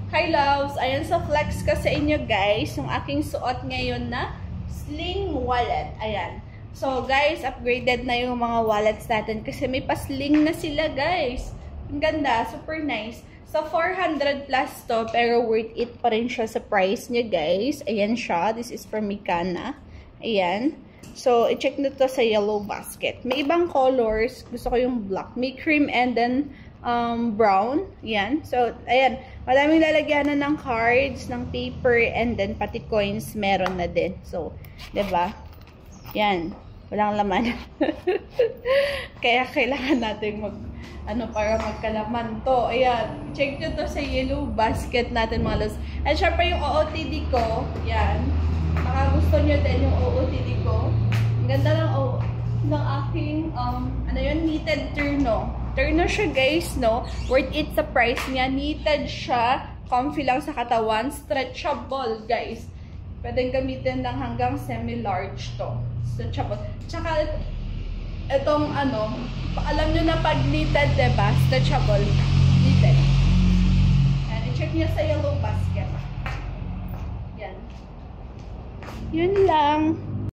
Hi loves! Ayan sa flex ko sa inyo guys, yung aking suot ngayon na sling wallet. Ayan. So guys, upgraded na yung mga wallets natin kasi may pa-sling na sila guys. Ang ganda, super nice. So 400 plus to, pero worth it pa rin siya sa price niya guys. Ayan siya. This is from Mikana. Ayan. So, i-check na to sa yellow basket. May ibang colors. Gusto ko yung black. May cream and then brown. Yan. So, ayan. Maraming lalagyanan ng cards, ng paper, and then pati coins meron na din. So, diba? Yan. Walang laman. Kaya kailangan natin para magkalaman to. Ayan. Check nyo to sa yellow basket natin mga loves. And syempre yung OOTD ko. Yan. Baka gusto nyo din yung OOTD ko. Ang ganda ng aking, knitted turno. Turno siya guys, no? Worth it sa price niya. Knitted siya. Comfy lang sa katawan. Stretchable, guys. Pwedeng gamitin lang hanggang semi-large to. Stretchable. Tsaka, itong alam nyo na pag knitted, diba? Stretchable. Knitted. And i-check nyo sa yellow basket. Yan. Yun lang.